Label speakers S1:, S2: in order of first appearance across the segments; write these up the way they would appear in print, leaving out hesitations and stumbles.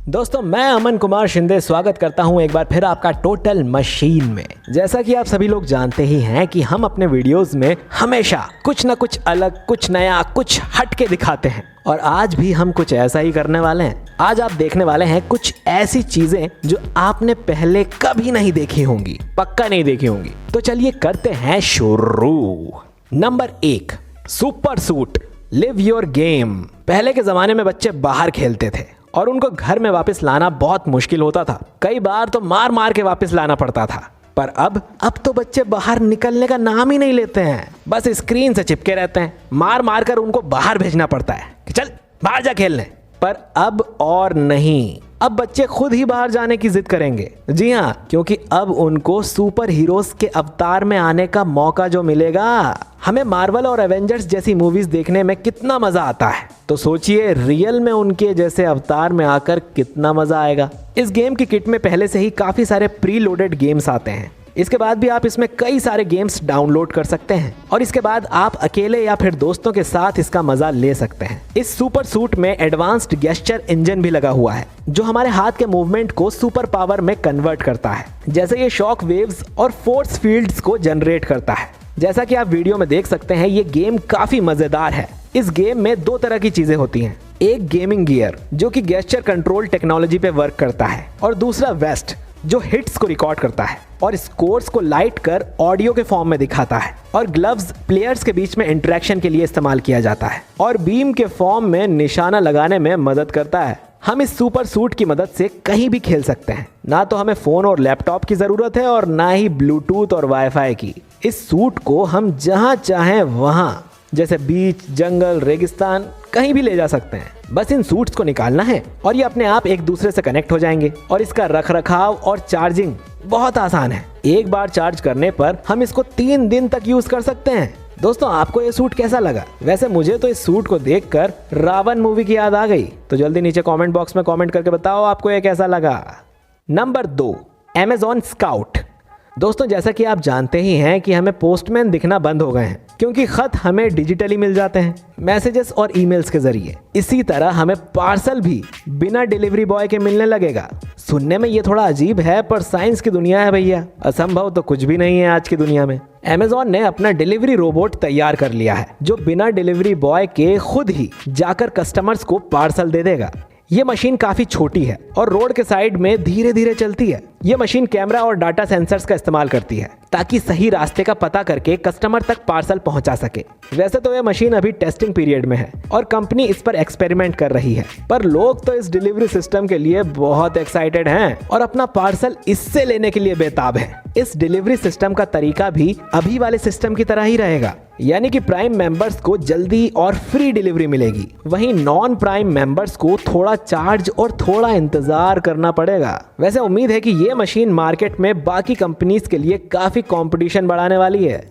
S1: दोस्तों मैं अमन कुमार शिंदे स्वागत करता हूं एक बार फिर आपका टोटल मशीन में। जैसा कि आप सभी लोग जानते ही हैं कि हम अपने वीडियोस में हमेशा कुछ ना कुछ अलग, कुछ नया, कुछ हट के दिखाते हैं और आज भी हम कुछ ऐसा ही करने वाले हैं। आज आप देखने वाले हैं कुछ ऐसी चीजें जो आपने पहले कभी नहीं देखी होंगी, पक्का नहीं देखी होंगी। तो चलिए करते हैं शुरू। Number 1, super suit, live your game. पहले के जमाने में बच्चे बाहर खेलते थे और उनको घर में वापस लाना बहुत मुश्किल होता था। कई बार तो मार मार के वापस लाना पड़ता था। पर अब तो बच्चे बाहर निकलने का नाम ही नहीं लेते हैं, बस स्क्रीन से चिपके रहते हैं। मार मार कर उनको बाहर भेजना पड़ता है कि चल बाहर जा खेलने। पर अब और नहीं, अब बच्चे खुद ही बाहर जाने की जिद करेंगे। जी हाँ, क्योंकि अब उनको सुपर हीरोज के अवतार में आने का मौका जो मिलेगा। हमें मार्वल और एवेंजर्स जैसी मूवीज देखने में कितना मजा आता है, तो सोचिए रियल में उनके जैसे अवतार में आकर कितना मजा आएगा। इस गेम की किट में पहले से ही काफी सारे प्री लोडेड गेम्स आते हैं। इसके बाद भी आप इसमें कई सारे गेम्स डाउनलोड कर सकते हैं और इसके बाद आप अकेले या फिर दोस्तों के साथ इसका मजा ले सकते हैं। इस सुपर सूट में एडवांस्ड गेस्चर इंजन भी लगा हुआ है जो हमारे हाथ के मूवमेंट को सुपर पावर में कन्वर्ट करता है। जैसे ये शॉक वेव्स और फोर्स फील्ड्स को जनरेट करता है। जैसा कि आप वीडियो में देख सकते हैं, ये गेम काफी मजेदार है। इस गेम में 2 तरह की चीजें होती हैं। एक गेमिंग गियर जो कि गेस्चर कंट्रोल टेक्नोलॉजी पे वर्क करता है और दूसरा वेस्ट जो हिट्स को रिकॉर्ड करता है और स्कोर्स को लाइट कर ऑडियो के फॉर्म में दिखाता है। और ग्लव्स प्लेयर्स के बीच में इंटरेक्शन के लिए इस्तेमाल किया जाता है और बीम के फॉर्म में निशाना लगाने में मदद करता है। हम इस सुपर सूट की मदद से कहीं भी खेल सकते हैं। ना तो हमें फोन और लैपटॉप की जरूरत है और ना ही ब्लूटूथ और वाईफाई की। इस सूट को हम जहां चाहें वहां, जैसे बीच, जंगल, रेगिस्तान, कहीं भी ले जा सकते हैं। बस इन सूट्स को निकालना है और ये अपने आप एक दूसरे से कनेक्ट हो जाएंगे और इसका रखरखाव और चार्जिंग बहुत आसान है। एक बार चार्ज करने पर हम इसको 3 दिन तक यूज कर सकते हैं। दोस्तों आपको ये सूट कैसा लगा? वैसे मुझे तो इस सूट को देखकर रावण मूवी की याद आ गई। तो जल्दी नीचे कमेंट बॉक्स में कमेंट करके बताओ आपको ये कैसा लगा। Number 2, Amazon scout. दोस्तों जैसा कि आप जानते ही हैं कि हमें पोस्टमैन दिखना बंद हो गए हैं क्योंकि खत हमें डिजिटली मिल जाते हैं, मैसेजेस और ईमेल्स के जरिए। इसी तरह हमें पार्सल भी बिना डिलीवरी बॉय के मिलने लगेगा। सुनने में ये थोड़ा अजीब है पर साइंस की दुनिया है भैया, असंभव तो कुछ भी नहीं है आज की दुनिया में। Amazon ने अपना डिलीवरी रोबोट तैयार कर लिया है जो बिना डिलीवरी बॉय के खुद ही जाकर कस्टमर्स को पार्सल दे देगा। ये मशीन काफी छोटी है और रोड के साइड में धीरे धीरे चलती है। ये मशीन कैमरा और डाटा सेंसर्स का इस्तेमाल करती है ताकि सही रास्ते का पता करके कस्टमर तक पार्सल पहुंचा सके। वैसे तो ये मशीन अभी टेस्टिंग पीरियड में है और कंपनी इस पर एक्सपेरिमेंट कर रही है, पर लोग तो इस डिलीवरी सिस्टम के लिए बहुत एक्साइटेड हैं और अपना पार्सल इससे लेने के लिए बेताब हैं। इस डिलीवरी सिस्टम का तरीका भी अभी वाले सिस्टम की तरह ही रहेगा, यानी कि प्राइम मेंबर्स को जल्दी और फ्री डिलीवरी मिलेगी, वहीं नॉन प्राइम मेंबर्स को थोड़ा चार्ज और थोड़ा इंतजार करना पड़ेगा। वैसे उम्मीद है कि ये मशीन मार्केट में बाकी कंपनीज के लिए काफी कंपटीशन बढ़ाने वाली है।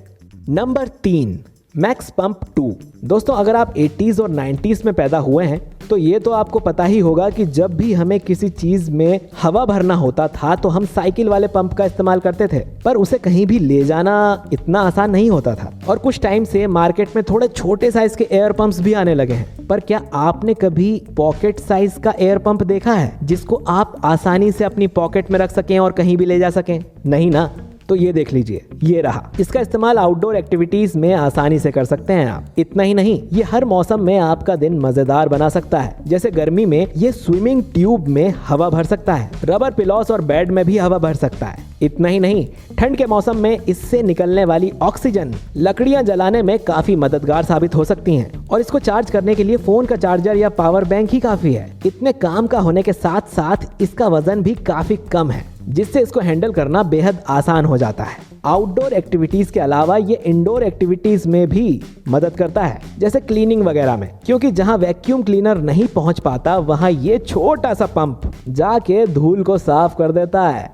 S1: Number 3, max pump 2। दोस्तों अगर आप 80s और 90s में पैदा हुए हैं तो ये तो आपको पता ही होगा कि जब भी हमें किसी चीज में हवा भरना होता था तो हम साइकिल वाले पंप का इस्तेमाल करते थे, पर उसे कहीं भी ले जाना इतना आसान नहीं होता था। और कुछ टाइम से मार्केट में थोड़े छोटे साइज के एयर पंप्स भी आने लगे हैं। पर क्या आपने कभी पॉकेट साइज का एयर पंप देखा है जिसको आप आसानी से अपनी पॉकेट में रख सकें और कहीं भी ले जा सकें? नहीं ना, तो ये देख लीजिए, ये रहा। इसका इस्तेमाल आउटडोर एक्टिविटीज में आसानी से कर सकते हैं आप। इतना ही नहीं, ये हर मौसम में आपका दिन मजेदार बना सकता है। जैसे गर्मी में ये स्विमिंग ट्यूब में हवा भर सकता है, रबर पिलोस और बेड में भी हवा भर सकता है। इतना ही नहीं, ठंड के मौसम में इससे निकलने वाली ऑक्सीजन लकड़ियां जलाने में काफी मददगार साबित हो सकती हैं और इसको चार्ज करने के लिए फोन का चार्जर या पावर बैंक ही काफी है। इतने काम का होने के साथ साथ इसका वजन भी काफी कम है जिससे इसको हैंडल करना बेहद आसान हो जाता है। आउटडोर एक्टिविटीज के अलावा ये इंडोर एक्टिविटीज में भी मदद करता है, जैसे क्लीनिंग वगैरह में, क्योंकि जहां वैक्यूम क्लीनर नहीं पहुंच पाता वहां ये छोटा सा पंप जाके धूल को साफ कर देता है।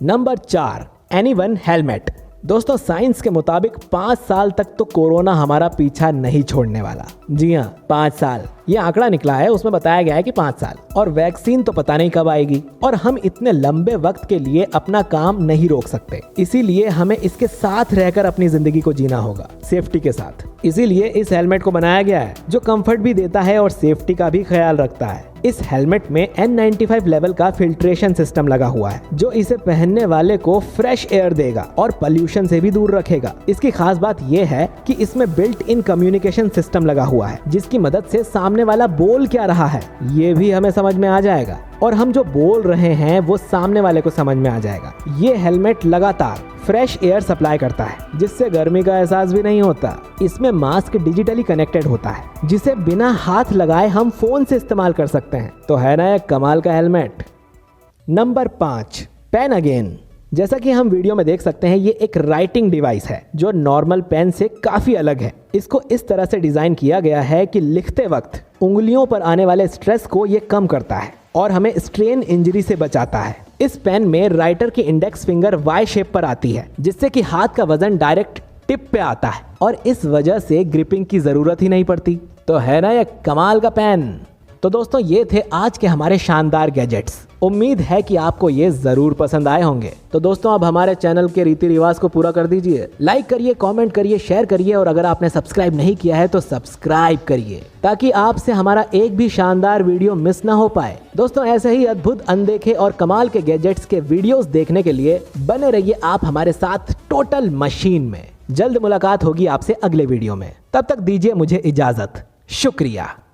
S1: Number 4, anyone helmet. दोस्तों साइंस के मुताबिक 5 साल तक तो कोरोना हमारा पीछा नहीं छोड़ने वाला। जी हाँ, 5 साल। ये आंकड़ा निकला है, उसमें बताया गया है कि 5 साल, और वैक्सीन तो पता नहीं कब आएगी। और हम इतने लंबे वक्त के लिए अपना काम नहीं रोक सकते, इसीलिए हमें इसके साथ रहकर अपनी जिंदगी को जीना होगा, सेफ्टी के साथ। इसीलिए इस हेलमेट को बनाया गया है जो कंफर्ट भी देता है और सेफ्टी का भी ख्याल रखता है। इस हेलमेट में N95 लेवल का फिल्ट्रेशन सिस्टम लगा हुआ है जो इसे पहनने वाले को फ्रेश एयर देगा और पोल्यूशन से भी दूर रखेगा। इसकी खास बात यह है कि इसमें बिल्ट इन कम्युनिकेशन सिस्टम लगा हुआ है जिसकी मदद से सामने वाला बोल क्या रहा है ये भी हमें समझ में आ जाएगा और हम जो बोल रहे हैं वो सामने वाले को समझ में आ जाएगा। ये हेलमेट लगातार फ्रेश एयर सप्लाई करता है जिससे गर्मी का एहसास भी नहीं होता। इसमें मास्क डिजिटली कनेक्टेड होता है जिसे बिना हाथ लगाए हम फोन से इस्तेमाल कर सकते हैं। तो है ना एक कमाल का हेलमेट। Number 5, pain again. जैसा कि हम वीडियो में देख सकते हैं, ये एक राइटिंग डिवाइस है जो नॉर्मल पेन से काफी अलग है। इसको इस तरह से डिजाइन किया गया है कि लिखते वक्त उंगलियों पर आने वाले स्ट्रेस को ये कम करता है और हमें स्ट्रेन इंजरी से बचाता है। इस पेन में राइटर की इंडेक्स फिंगर वाई शेप पर आती है जिससे कि हाथ का वजन डायरेक्ट टिप पे आता है और इस वजह से ग्रिपिंग की जरूरत ही नहीं पड़ती। तो है ना ये कमाल का पेन। तो दोस्तों ये थे आज के हमारे शानदार गैजेट्स। उम्मीद है कि आपको ये जरूर पसंद आए होंगे। तो दोस्तों अब हमारे चैनल के रीति रिवाज को पूरा कर दीजिए, लाइक करिए, कमेंट करिए, शेयर करिए और अगर आपने सब्सक्राइब नहीं किया है तो सब्सक्राइब करिए ताकि आपसे हमारा एक भी शानदार वीडियो मिस ना हो पाए। दोस्तों ऐसे ही अद्भुत, अनदेखे और कमाल के गैजेट्स के वीडियोस देखने के लिए बने रहिए आप हमारे साथ टोटल मशीन में। जल्द मुलाकात होगी आपसे अगले वीडियो में, तब तक दीजिए मुझे इजाजत। शुक्रिया।